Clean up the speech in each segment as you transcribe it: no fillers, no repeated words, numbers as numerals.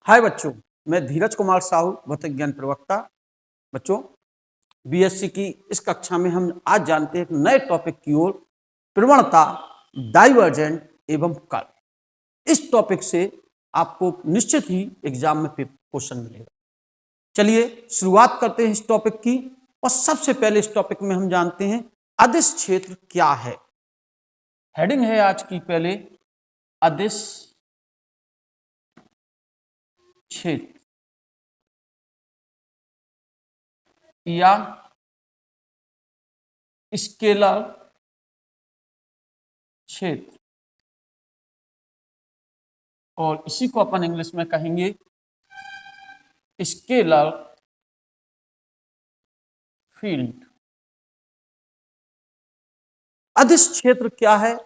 हाय बच्चों, मैं धीरज कुमार साहू, भौतिक ज्ञान प्रवक्ता। बच्चों, बीएससी की इस कक्षा में हम आज जानते हैं एक नए टॉपिक की ओर, प्रवणता, डाइवर्जेंट एवं कर्ल। इस टॉपिक से आपको निश्चित ही एग्जाम में क्वेश्चन मिलेगा। चलिए शुरुआत करते हैं इस टॉपिक की। और सबसे पहले इस टॉपिक में हम जानते हैं अदिश क्षेत्र क्या है। हेडिंग है आज की पहले, अदिश क्षेत्र या स्केलर क्षेत्र, और इसी को अपन इंग्लिश में कहेंगे स्केलर फील्ड। अदिश क्षेत्र क्या है,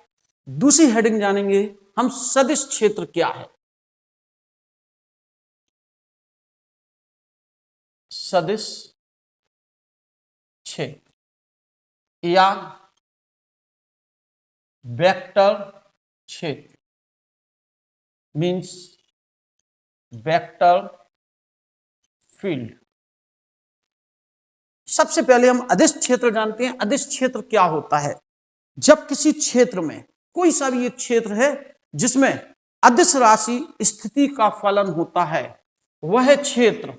दूसरी हेडिंग जानेंगे हम सदिश क्षेत्र क्या है। सदिश क्षेत्र या वेक्टर क्षेत्र मीन्स वेक्टर फील्ड। सबसे पहले हम अदिश क्षेत्र जानते हैं। अदिश क्षेत्र क्या होता है? जब किसी क्षेत्र में, कोई सा भी एक क्षेत्र है जिसमें अदिश राशि स्थिति का फलन होता है, वह क्षेत्र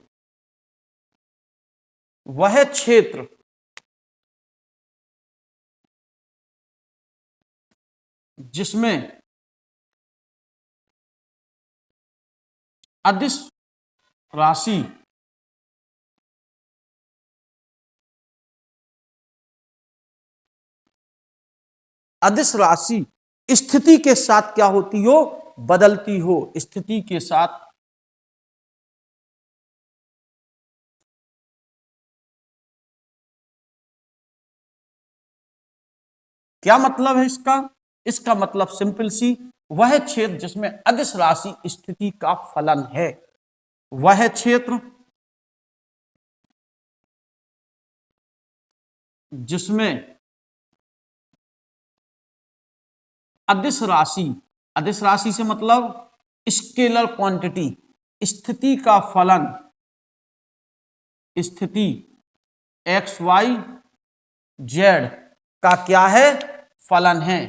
जिसमें अदिश राशि स्थिति के साथ क्या होती हो, बदलती हो। स्थिति के साथ क्या मतलब है इसका मतलब सिंपल सी, वह क्षेत्र जिसमें अदिश राशि स्थिति का फलन है, वह क्षेत्र जिसमें अदिश राशि से मतलब स्केलर क्वांटिटी, स्थिति का फलन, स्थिति एक्स वाई जेड का क्या है, फलन है।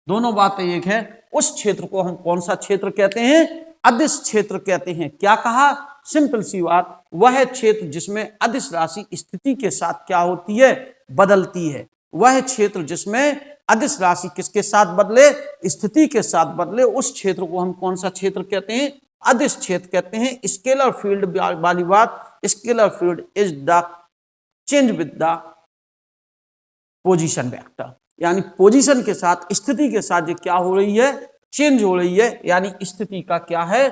दोनों बातें एक है। उस क्षेत्र को हम कौन सा क्षेत्र कहते हैं? अदिश क्षेत्र कहते हैं। क्या कहा? सिंपल सी बात, वह क्षेत्र जिसमें अदिश राशि स्थिति के साथ क्या होती है, बदलती है। वह क्षेत्र जिसमें अदिश राशि किसके साथ बदले, स्थिति के साथ बदले, उस क्षेत्र को हम कौन सा क्षेत्र कहते हैं? अदिश क्षेत्र कहते हैं। स्केलर फील्ड वाली बात, scalar field is the change with the position vector, यानी पोजीशन के साथ, स्थिति के साथ जो क्या हो रही है, चेंज हो रही है, यानी स्थिति का क्या है,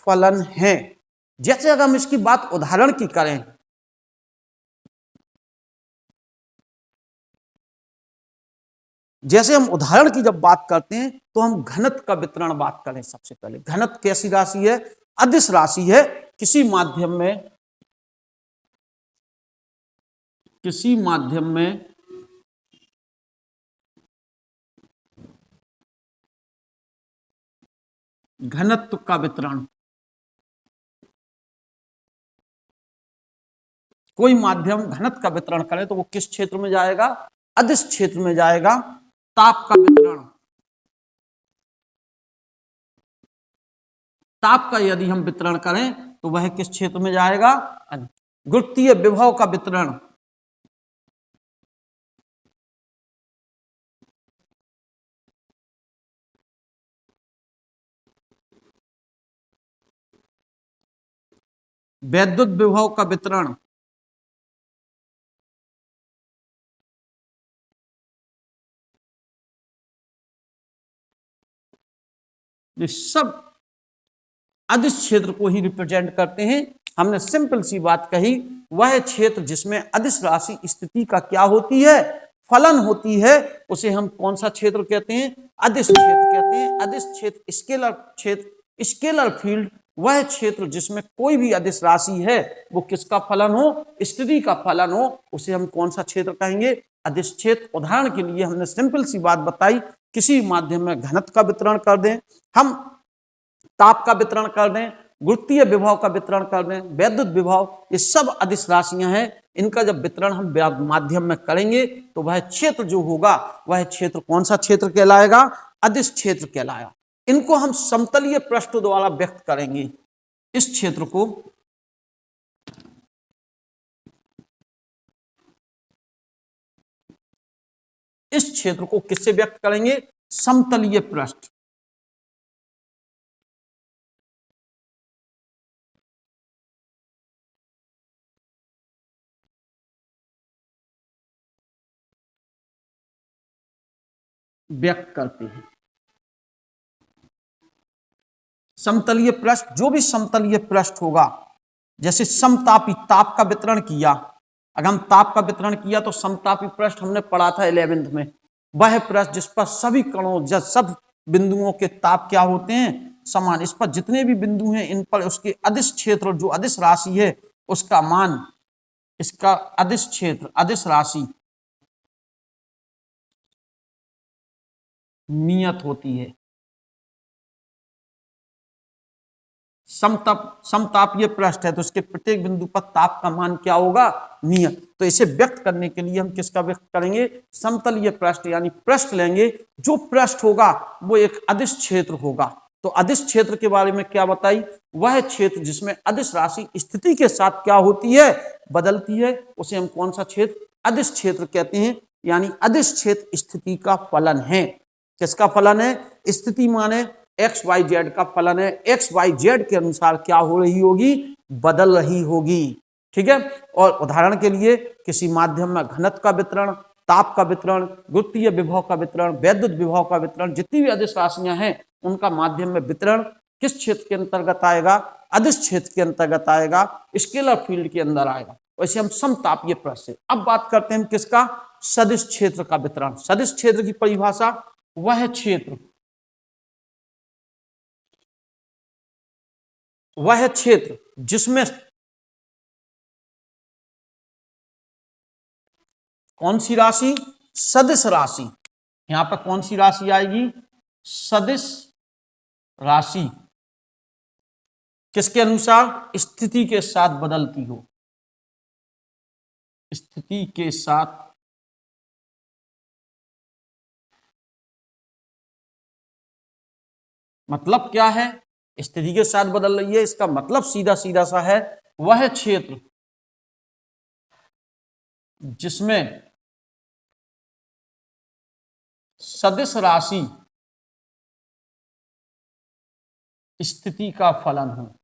फलन है। जैसे अगर हम इसकी बात उदाहरण की करें, जैसे हम उदाहरण की जब बात करते हैं तो हम घनत्व का वितरण बात करें। सबसे पहले घनत्व कैसी राशि है? अदिश राशि है। किसी माध्यम में घनत्व का वितरण, कोई माध्यम घनत्व का वितरण करे तो वो किस क्षेत्र में जाएगा? अदिश क्षेत्र में जाएगा। ताप का वितरण, ताप का यदि हम वितरण करें तो वह किस क्षेत्र में जाएगा? गुरुत्वीय विभव का वितरण, वैद्युत विभव का वितरण, ये सब अदिश क्षेत्र को ही रिप्रेजेंट करते हैं। हमने सिंपल सी बात कही, वह क्षेत्र जिसमें अदिश राशि स्थिति का क्या होती है, फलन होती है, उसे हम कौन सा क्षेत्र कहते हैं? अदिश क्षेत्र कहते हैं। अदिश क्षेत्र, स्केलर फील्ड, वह क्षेत्र जिसमें कोई भी अदिश राशि है वो किसका फलन हो, स्थिति का फलन हो, उसे हम कौन सा क्षेत्र कहेंगे? अदिश क्षेत्र। उदाहरण के लिए हमने सिंपल सी बात बताई किसी माध्यम में घनत्व का वितरण कर दें, हम ताप का वितरण कर दें, गुरुत्वीय विभव का वितरण कर दें, वैद्युत विभव, ये सब अदिश राशियां हैं। इनका जब वितरण हम माध्यम में करेंगे तो वह क्षेत्र जो होगा वह क्षेत्र कौन सा क्षेत्र कहलाएगा? अदिश क्षेत्र कहलाएगा। इनको हम समतलीय पृष्ठ द्वारा व्यक्त करेंगे। इस क्षेत्र को किससे व्यक्त करेंगे? समतलीय पृष्ठ। व्यक्त करते हैं। समतलीय पृष्ठ, जो भी समतलीय पृष्ठ होगा, जैसे समतापी, ताप का वितरण किया, अगर हम ताप का वितरण किया तो समतापी पृष्ठ हमने पढ़ा था 11th में, वह पृष्ठ जिस पर सभी कणों, जब सब बिंदुओं के ताप क्या होते हैं? समान। इस पर जितने भी बिंदु हैं इन पर उसके अदिश क्षेत्र, जो अदिश राशि है उसका मान, इसका अदिश क्षेत्र, अदिश राशि नियत होती है। समतापीय पृष्ठ है तो उसके प्रत्येक बिंदु पर ताप का मान क्या होगा? नियत। तो इसे व्यक्त करने के लिए हम किसका व्यक्त करेंगे? समतलीय पृष्ठ, यानी पृष्ठ लेंगे। जो पृष्ठ होगा वो एक अदिश क्षेत्र होगा। तो अदिश क्षेत्र के बारे में क्या बताई? वह क्षेत्र जिसमें अदिश राशि स्थिति के साथ क्या होती है? बदलती है, उसे हम कौन सा क्षेत्र? अदिश क्षेत्र कहते हैं। यानी अदिश क्षेत्र स्थिति का फलन है। किसका फलन है? स्थिति माने एक्स वाई जेड का फलन है। एक्स वाई जेड के अनुसार क्या हो रही होगी? बदल रही होगी। ठीक है। और उदाहरण के लिए किसी माध्यम में घनत्व का वितरण, ताप का वितरण, गुरुत्वीय विभव का वितरण, वैद्युत विभव का वितरण, जितनी भी अदिश राशियां हैं उनका माध्यम में वितरण किस क्षेत्र के अंतर्गत आएगा? अदिश क्षेत्र के अंतर्गत आएगा, स्केलर फील्ड के अंदर आएगा। वैसे हम समतापीय पृष्ठ से अब बात करते हैं किसका? सदिश क्षेत्र का वितरण। सदिश क्षेत्र की परिभाषा, वह क्षेत्र जिसमें कौन सी राशि? सदिश राशि। यहां पर कौन सी राशि आएगी? सदिश राशि। किसके अनुसार? स्थिति के साथ बदलती हो। स्थिति के साथ मतलब क्या है? स्थिति के साथ बदल रही है, इसका मतलब सीधा सीधा सा है, वह क्षेत्र जिसमें सदिश राशि स्थिति का फलन हो।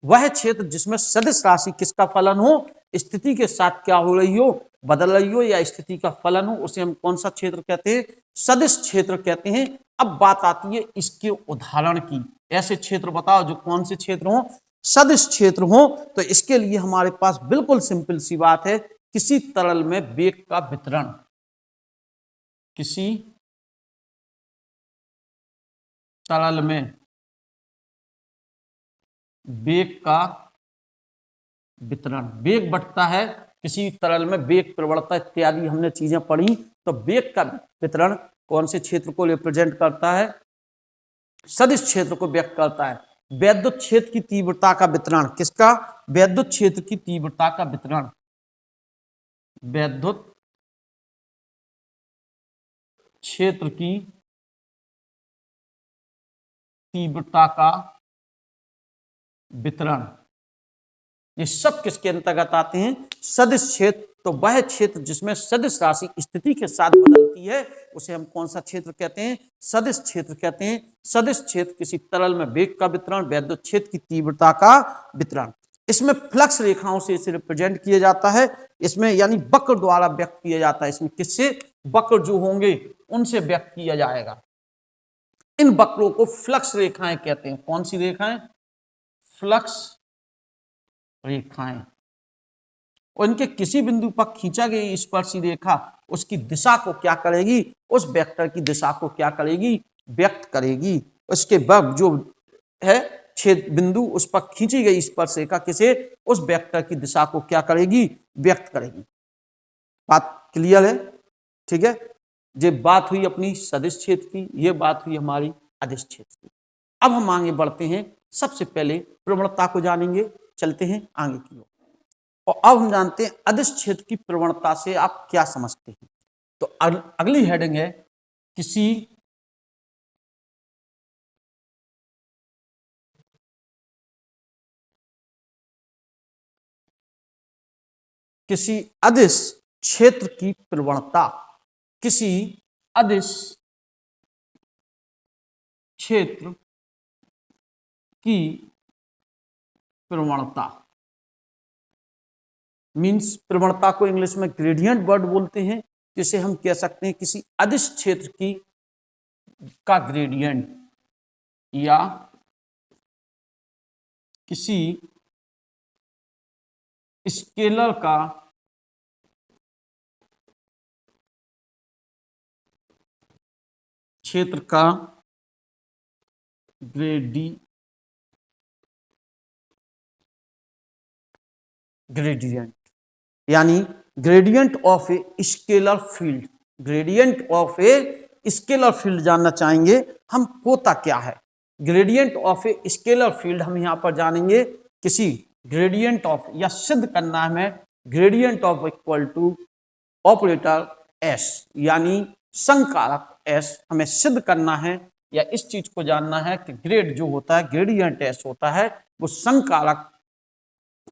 वह क्षेत्र जिसमें सदिश राशि किसका फलन हो? स्थिति के साथ क्या हो रही हो? बदल रही हो, या स्थिति का फलन हो, उसे हम कौन सा क्षेत्र कहते हैं? सदिश क्षेत्र कहते हैं। अब बात आती है इसके उदाहरण की। ऐसे क्षेत्र बताओ जो कौन से क्षेत्र हो? सदिश क्षेत्र हो। तो इसके लिए हमारे पास बिल्कुल सिंपल सी बात है, किसी तरल में वेग का वितरण। किसी तरल में वेग का वितरण। वेग बढ़ता है किसी तरल में, वेग प्रवणता इत्यादि हमने चीजें पढ़ी। तो वेग का वितरण कौन से क्षेत्र को रिप्रेजेंट करता है? सदिश क्षेत्र को व्यक्त करता है। वैद्युत क्षेत्र की तीव्रता का वितरण किसका? वैद्युत क्षेत्र की तीव्रता का वितरण। वैद्युत क्षेत्र की तीव्रता का वितरण, ये सब किसके अंतर्गत आते हैं? सदिश क्षेत्र। तो वह क्षेत्र जिसमें सदिश राशि स्थिति के साथ बदलती है उसे हम कौन सा क्षेत्र कहते हैं? सदिश क्षेत्र कहते हैं। सदिश क्षेत्र किसी तरल में वेग का वितरण, वैद्युत क्षेत्र की तीव्रता का वितरण। इसमें फ्लक्स रेखाओं से इसे रिप्रेजेंट किया जाता है। इसमें यानी वक्र द्वारा व्यक्त किया जाता है। इसमें किससे? वक्र जो होंगे उनसे व्यक्त किया जाएगा। इन वक्रों को फ्लक्स रेखाएं कहते हैं। कौन सी रेखाएं? फ्लक्स रेखाएं। और इनके किसी बिंदु पर खींचा गई स्पर्शी रेखा उसकी दिशा को क्या करेगी? उस वेक्टर की दिशा को क्या करेगी? व्यक्त करेगी। उसके बाद जो है छेद बिंदु उस पर खींची गई स्पर्शरेखा किसे उस वेक्टर की दिशा को क्या करेगी, व्यक्त करेगी। बात क्लियर है? ठीक है, ये बात हुई अपनी सदिश क्षेत्र की, ये बात हुई हमारी अदिश क्षेत्र की। अब हम आगे बढ़ते हैं, सबसे पहले प्रवणता को जानेंगे, चलते हैं आगे की ओर। और अब हम जानते हैं अदिश क्षेत्र की प्रवणता से आप क्या समझते हैं। तो अगली हेडिंग है किसी अदिश क्षेत्र की प्रवणता, किसी अदिश क्षेत्र की प्रवणता मीन्स, प्रवणता को इंग्लिश में ग्रेडियंट वर्ड बोलते हैं, जिसे हम कह सकते हैं किसी अदिश क्षेत्र की का ग्रेडियंट या किसी स्केलर का क्षेत्र का ग्रेडियंट, यानी gradient of a scalar field. Gradient of a scalar field जानना चाहेंगे हम, होता क्या है gradient of a scalar field. हम यहां पर जानेंगे किसी ग्रेडियंट ऑफ, या सिद्ध करना है हमें gradient of equal to operator S, यानी संकारक एस हमें सिद्ध करना है, या इस चीज को जानना है कि ग्रेड जो होता है, ग्रेडियंट एस होता है, वो संकारक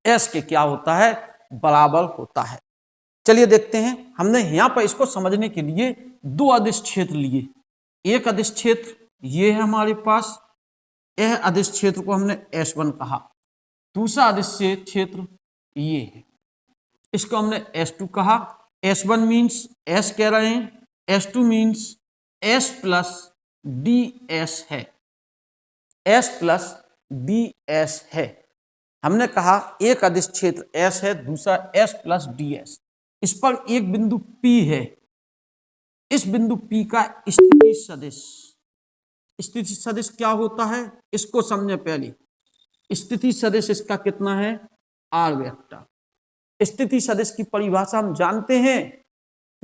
एस के क्या होता है, बराबर होता है। चलिए देखते हैं, हमने यहां पर इसको समझने के लिए दो अदिश क्षेत्र लिए। एक अदिश क्षेत्र ये है हमारे पास, यह अदिश क्षेत्र को हमने S1 कहा। दूसरा अदिश क्षेत्र ये है, इसको हमने S2 कहा। S1 मीन्स S कह रहे हैं, S2 means S plus D S है, S प्लस डी एस है। हमने कहा एक अदिश क्षेत्र S है, दूसरा S प्लस डी एस। इस पर एक बिंदु P है, इस बिंदु P का स्थिति सदिश, स्थिति सदिश क्या होता है इसको समझे पहले। स्थिति सदिश इसका कितना है, R वेक्टर। स्थिति सदिश की परिभाषा हम जानते हैं,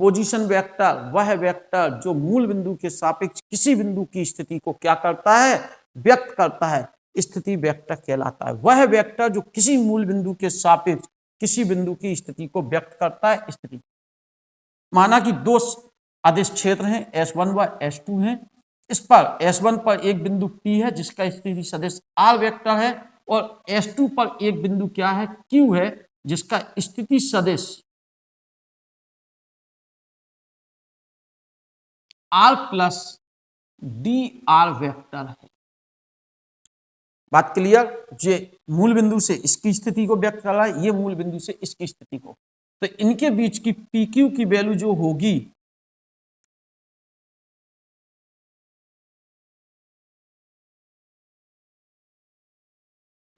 पोजीशन वेक्टर वह वेक्टर जो मूल बिंदु के सापेक्ष किसी बिंदु की स्थिति को क्या करता है, व्यक्त करता है, स्थिति वेक्टर कहलाता है। वह वेक्टर जो किसी मूल बिंदु के सापेक्ष किसी बिंदु की स्थिति को व्यक्त करता है। स्थिति माना कि दो अदिश क्षेत्र हैं, S1 व S2 हैं। इस पर S1 पर एक बिंदु P है जिसका स्थिति सदिश R वेक्टर है, और S2 पर एक बिंदु क्या है, Q है, जिसका स्थिति सदिश R plus D R vector है। बात क्लियर? ये मूल बिंदु से इसकी स्थिति को व्यक्त कर रहा है, ये मूल बिंदु से इसकी स्थिति को। तो इनके बीच की PQ की वैल्यू जो होगी,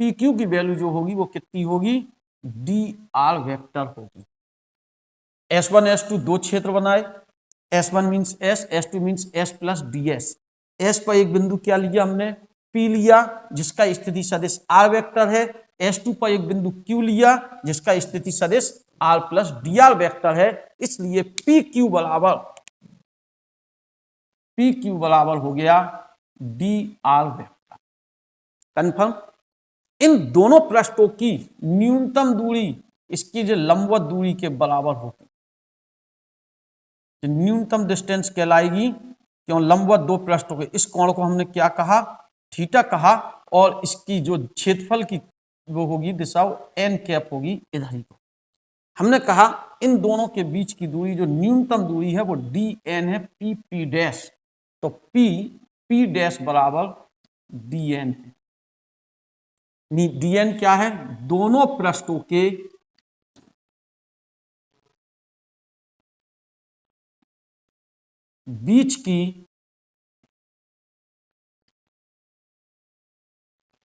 PQ की वैल्यू जो होगी वो कितनी होगी, डी आर वेक्टर होगी। S1 S2 दो क्षेत्र बनाए, S1 means S, S2 means S plus D S. S पर एक बिंदु क्या लिया हमने, P लिया, जिसका स्थिति सदिश R वेक्टर है। S2 पर एक बिंदु Q लिया, जिसका स्थिति सदिश R plus D R vector है। इसलिए PQ बराबर हो गया डी आर वेक्टर। कन्फर्म? इन दोनों पृष्ठों की न्यूनतम दूरी इसकी जो लंबवत दूरी के बराबर होगी, न्यूनतम डिस्टेंस कहलाएगी, क्यों, लंबवत दो पृष्ठों के। इस कोण को हमने क्या कहा, थीटा कहा, और इसकी जो क्षेत्रफल की वो होगी दिशा एन कैप होगी, इधर ही को हमने कहा इन दोनों के बीच की दूरी जो न्यूनतम दूरी है वो डी एन है, पी पी डैश। तो पी पी डैश बराबर डी एन है। डी एन क्या है, दोनों पृष्ठों के बीच की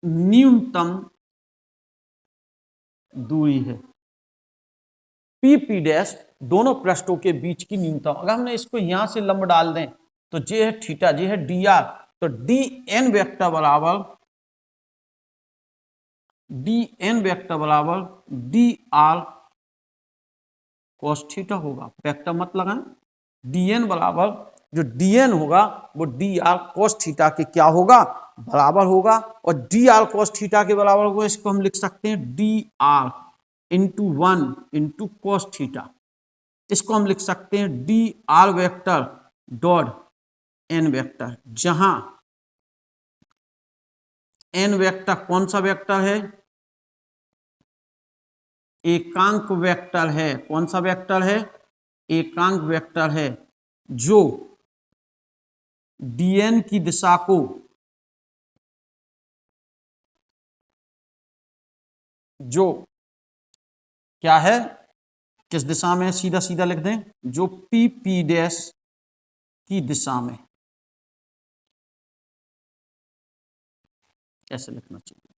न्यूनतम दूरी है। पी पी डैश दोनों पृष्ठों के बीच की न्यूनतम। अगर हमने इसको यहां से लंब डाल दें तो जे है थीटा, जे है डी आर, तो डी एन वेक्टर बराबर डी एन वेक्टर बराबर डी आर कॉस थीटा होगा। वेक्टर मत लगाएं, डी एन बराबर जो डी एन होगा वो डी आर कॉस थीटा के क्या होगा, बराबर होगा। और डी आर कॉस थीटा के बराबर होगा, इसको हम लिख सकते हैं d r into 1 into cos theta. इसको हम लिख सकते हैं d are vector dot n vector, जहां एन वेक्टर कौन सा वेक्टर है, एकांक वेक्टर है। कौन सा वेक्टर है, एकांक वेक्टर है, जो डीएन की दिशा को जो क्या है, किस दिशा में, सीधा सीधा लिख दें, जो पी पी डैश की दिशा में, ऐसे लिखना चाहिए।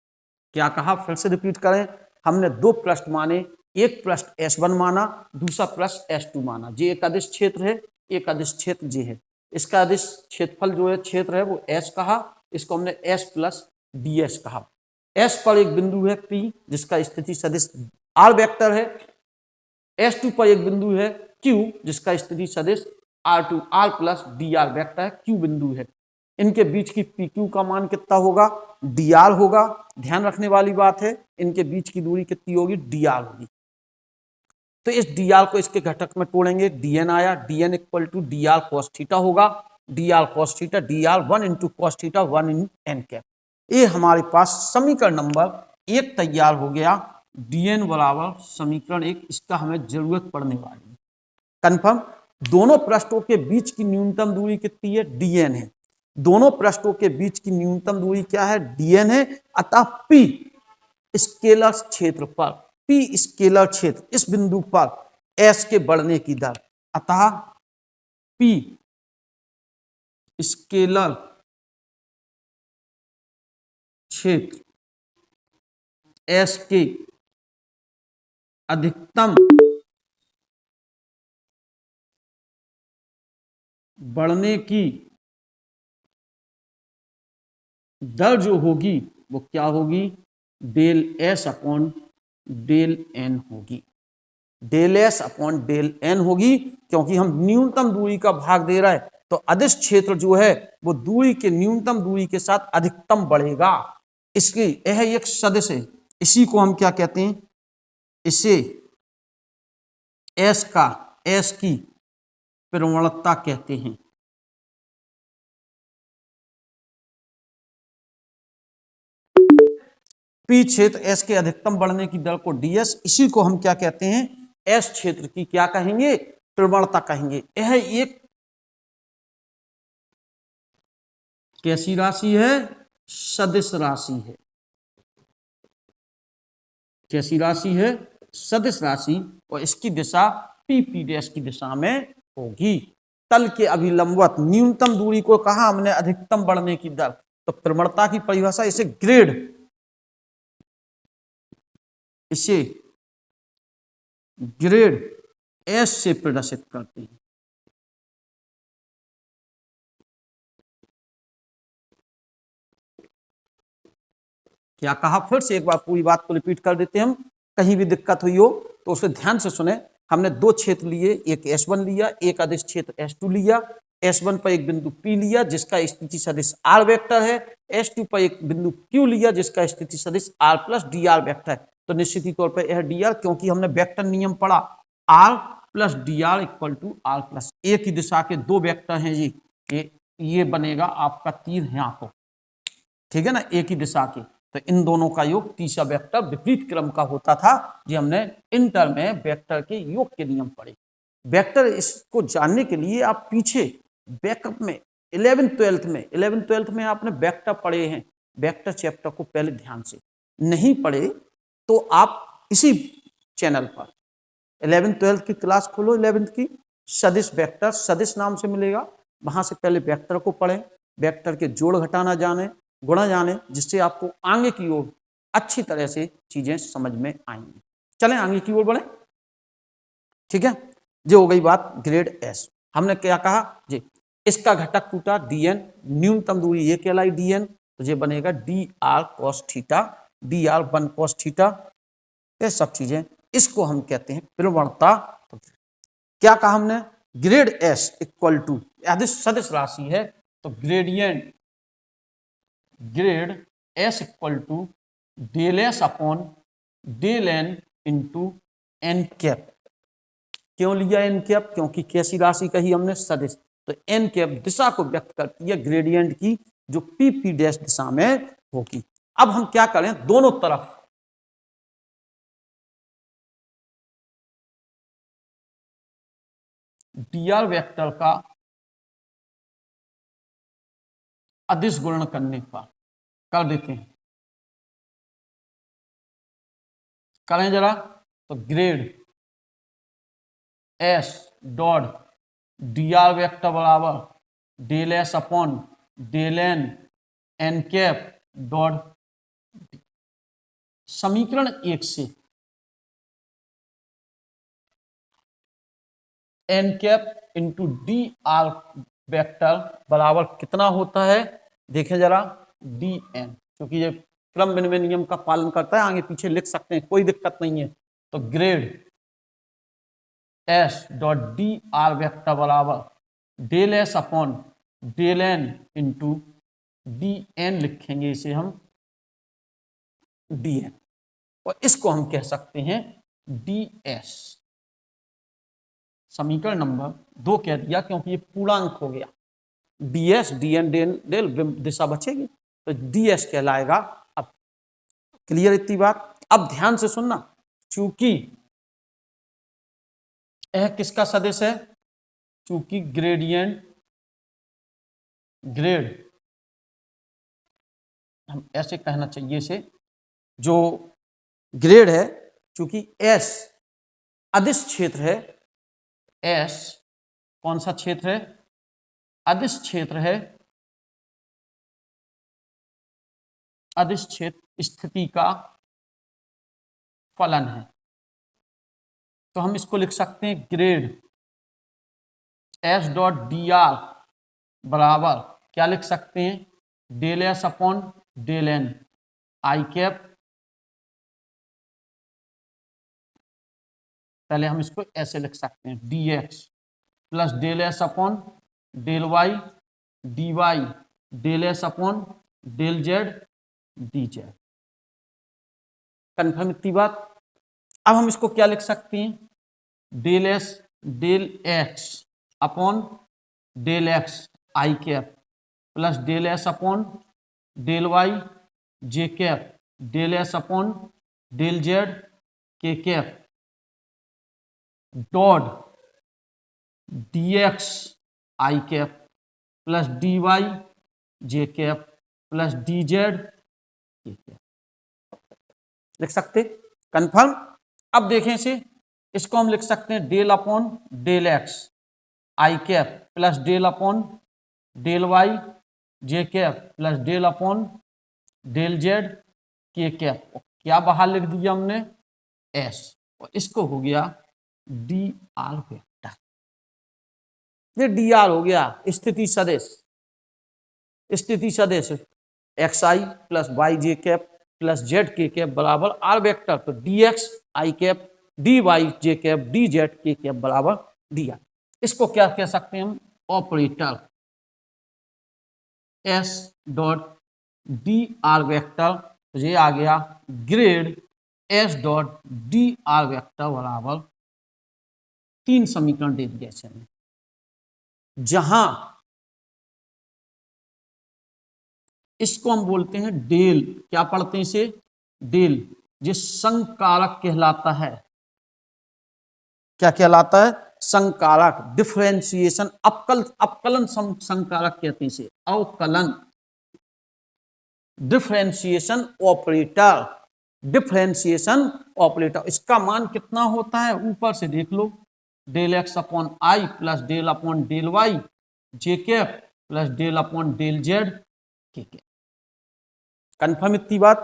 क्या कहा, फिर से रिपीट करें, हमने दो पृष्ठ माने, एक पृष्ठ S1 माना, दूसरा पृष्ठ S2 माना। जे एक अदिश क्षेत्र है, एक अदिश क्षेत्र जे है। इसका अदिश क्षेत्रफल जो है, क्षेत्र है, वो S कहा, इसको हमने S प्लस DS कहा। S पर एक बिंदु है P, जिसका स्थिति सदिश R वेक्टर है। S2 पर एक बिंदु है Q, जिसका स्थिति सदिश R2 R plus DR vector है, Q बिंदु है। इनके बीच की PQ का मान कितना होगा, DR होगा। ध्यान रखने वाली बात है, इनके बीच की दूरी कितनी होगी, DR होगी। तो इस DR को इसके घटक में तोड़ेंगे, DN आया, DN equal to DR cos theta होगा। DR cos theta, DR 1 into cos theta 1 in n cap. ये हमारे पास समीकरण नंबर 1 तैयार हो गया। DN बराबर समीकरण 1, इसका हमें जरूरत पड़ने वाली है। कन्फर्म, दोनों पृष्ठों के बीच की न्यूनतम दूरी कितनी है, DN है। दोनों पृष्ठों के बीच की न्यूनतम दूरी क्या है, DN है। अतः P स्केलर क्षेत्र पर, P स्केलर क्षेत्र इस बिंदु पर S के बढ़ने की दर, अतः P स्केलर क्षेत्र S के अधिकतम बढ़ने की दर जो होगी वो क्या होगी, del S upon del N होगी। Del S upon del N होगी, क्योंकि हम न्यूनतम दूरी का भाग दे रहे हैं, तो अदिश क्षेत्र जो है वो दूरी के न्यूनतम दूरी के साथ अधिकतम बढ़ेगा। इसकी यह एक सदिश है, इसी को हम क्या कहते हैं, इसे S की प्रवणता कहते हैं। P क्षेत्र S के अधिकतम बढ़ने की दर को DS, इसी को हम क्या कहते हैं, S क्षेत्र की क्या कहेंगे, प्रवणता कहेंगे। यह एक कैसी राशि है, सदिश राशि है। कैसी राशि है, सदिश राशि, और इसकी दिशा PP डैश की दिशा में होगी। तल के अभिलंबवत न्यूनतम दूरी को कहा हमने अधिकतम बढ़ने की दर, तो प्रवणता की परिभाषा इसे ग्रेड, इसे ग्रेड S से प्रदर्शित करते हैं। क्या कहा, फिर से एक बार पूरी बात को रिपीट कर देते हैं हम, कहीं भी दिक्कत हुई हो तो उसे ध्यान से सुने। हमने दो क्षेत्र लिए, एक S1 लिया, एक अदिश क्षेत्र S2 लिया। S1 पर एक बिंदु P लिया, जिसका स्थिति सदिश R वेक्टर है। S2 पर एक बिंदु Q लिया, जिसका स्थिति सदिश R प्लस DR वेक्टर है। तो निश्चित ही तौर पर यह DR, क्योंकि हमने वेक्टर नियम पढ़ा, R plus DR equal to R plus, एक ही दिशा के दो वेक्टर हैं जी, ये बनेगा आपका तीर यहाँ को, ठीक है ना, एक ही दिशा के। तो इन दोनों का योग, तीसरा वेक्टर विपरीत क्रम का होता था, जो हमने इंटर में वेक्टर के योग के नियम पढ़े। वेक्टर, इसको जानने के लिए आप पीछे बैकअप में 11th-12th में आपने वेक्टर पढ़े हैं। वेक्टर चैप्टर को पहले ध्यान से नहीं पढ़े तो आप इसी चैनल पर 11th-12th की क्लास खोलो, 11th की सदिश वेक्टर, सदिश नाम से मिलेगा, वहां से पहले वेक्टर को पढ़ें, वेक्टर के जोड़ घटाना जाने, गुणा जाने, जिससे आपको आगे की ओर अच्छी तरह से चीजें समझ में आएंगी। चलें आगे की ओर बढ़ें, ठीक है। जो हो गई बात ग्रेड S। हमने क्या कहा जी, इसका घटक टूटा DN, न्यूनतम दूरी ये कहलाई DN, तो ये बनेगा DR cos theta D R 1 cos theta, ये सब चीजें, इसको हम कहते हैं प्रवणता। क्या कहा हमने, ग्रेड एस इक्वल टू, यदि सदिश राशि है तो gradient grad S equal to del S upon del N into N cap. क्यों लिया एन कैप, क्योंकि कैसी राशि कही हमने, सदिश, तो एन कैप दिशा को व्यक्त करती है ग्रेडियंट की, जो पी पी डैश दिशा में होगी। अब हम क्या करें, दोनों तरफ डी आर वेक्टर का अदिश गुणन करने पर कर देते हैं, करें जरा, तो grad S dot D are vector बराबर del S upon del N N cap dot समीकरण 1 से N cap into D are vector बराबर कितना होता है, देखें जरा, डी एन, क्योंकि ये क्रम विनिमय नियम का पालन करता है, आगे पीछे लिख सकते हैं, कोई दिक्कत नहीं है। तो grad S dot D are vector बराबर del S upon del N into D N, लिखेंगे इसे हम डी एन, और इसको हम कह सकते हैं डी एस। समीकरण नंबर 2 कह दिया, क्योंकि ये पूर्णांक हो गया, D S D N del del दिशा बचेगी, तो डी एस कहलाएगा। अब क्लियर इतनी बात। अब ध्यान से सुनना, चूंकि यह किसका सदिश है, चूंकि ग्रेडियंट ग्रेड, हम ऐसे कहना चाहिए इसे, जो ग्रेड है, चूंकि एस अदिश क्षेत्र है, एस कौन सा क्षेत्र है, अदिश क्षेत्र है, अदिश क्षेत्र स्थिति का फलन है, तो हम इसको लिख सकते हैं grad S dot D R बराबर क्या लिख सकते हैं, del S upon del N I cap, पहले हम इसको ऐसे लिख सकते हैं D X plus del S upon del Y D Y del S upon del Z D Z. Confirm इतनी बात। अब हम इसको क्या लिख सकते हैं, del S del X upon del X I cap plus del S upon del Y J cap del S upon del Z K cap dot D X I cap plus D Y J cap plus D Z K cap, लिख सकते, confirm. अब देखें इसे, इसको हम लिख सकते हैं del upon del X I cap plus del upon del Y J cap plus del upon del Z K cap, क्या बाहर लिख दिया हमने, एस, और इसको हो गया डी आर वेक्टर। ये डी आर हो गया स्थिति सदिश, स्थिति सदिश एक्स आई plus Y J cap plus Z K cap बराबर आर वेक्टर, तो D X I cap D Y J cap D Z K cap बराबर डी आर। इसको क्या कह सकते हैं हम, operator S dot D are vector, तो ये आ गया grade S dot D are vector बराबर 3 समीकरण दे दिए हैं, जहां इसको हम बोलते हैं डेल, क्या पढ़ते हैं इसे, डेल, ये संकारक कहलाता है, क्या कहलाता है, संकारक, डिफरेंशिएशन, अपकलन संकारक कहते हैं इसे, अवकलन, डिफरेंशिएशन ऑपरेटर, डिफरेंशिएशन ऑपरेटर। इसका मान कितना होता है, ऊपर से देख लो, del X upon I plus del upon del Y J cap plus del upon del Z K cap. Confirm इतनी बात,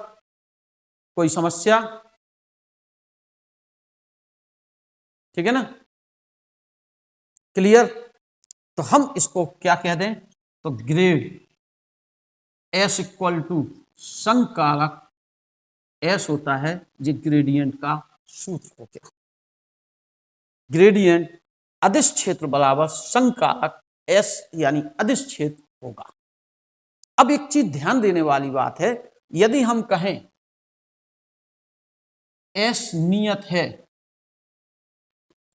कोई समस्या, ठीक है ना, क्लियर। तो हम इसको क्या कह दें, तो ग्रेड एस इक्वल टू संकारक एस होता है ये ग्रेडियंट का सूत्र हो गया। ग्रेडियंट अदिश क्षेत्र बराबर संकारक एस यानी अदिश क्षेत्र होगा। अब एक चीज ध्यान देने वाली बात है, यदि हम कहें एस नियत है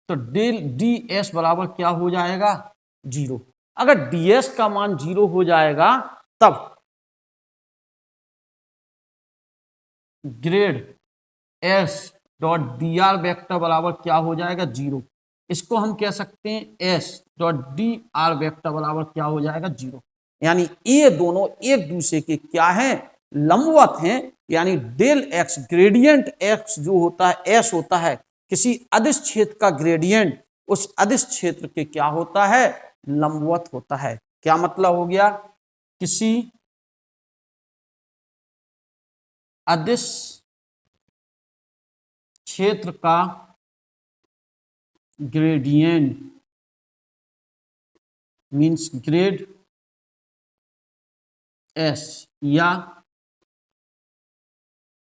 तो डेल डी एस बराबर क्या हो जाएगा, 0। अगर डी एस का मान 0 हो जाएगा तब grade S dot D are vector बराबर क्या हो जाएगा, 0। इसको हम कह सकते हैं S dot D are vector बराबर क्या हो जाएगा, 0। यानी ये दोनों एक दूसरे के क्या हैं, लंबवत हैं। यानी डेल एक्स ग्रेडियंट एक्स जो होता है एस होता है किसी अदिश क्षेत्र का ग्रेडियंट उस अदिश क्षेत्र के क्या होता है, लंबवत होता है। क्या मतलब हो गया, किसी अदिश क्षेत्र का ग्रेडियंट मीन्स ग्रेड एस या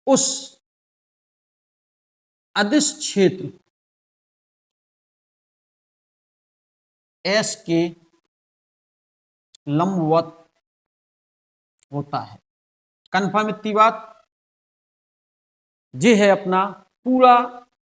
उस अदिश क्षेत्र एस के लंबवत होता है। कन्फर्म इतनी बात। ये है अपना पूरा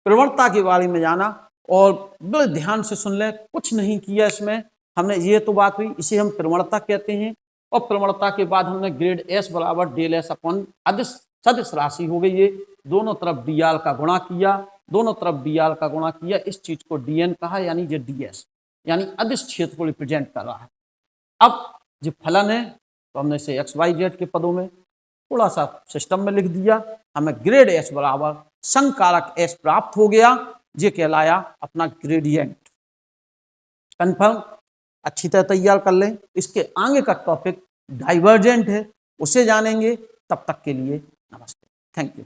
प्रवणता के बारे में जाना और बड़े ध्यान से सुन लें, कुछ नहीं किया इसमें हमने, ये तो बात हुई, इसे हम प्रवणता कहते हैं। और प्रवणता के बाद हमने ग्रेड एस बराबर डेल एस अपन अदिश सदिश राशि हो गई, ये दोनों तरफ डी आर का गुणा किया, दोनों तरफ डी आर का गुणा किया, इस चीज को डी एन कहा, यानी ये डी एस यानी अदिश क्षेत्र को रिप्रेजेंट कर रहा है। अब जो फलन है तो हमने इसे एक्स वाई जेड के पदों में थोड़ा सा सिस्टम में लिख दिया, हमें ग्रेड एस बराबर संकारक एस प्राप्त हो गया, ये कहलाया अपना ग्रेडियंट। कंफर्म, अच्छी तरह तैयार कर लें। इसके आगे का टॉपिक डाइवर्जेंट है, उसे जानेंगे। तब तक के लिए नमस्ते, थैंक यू।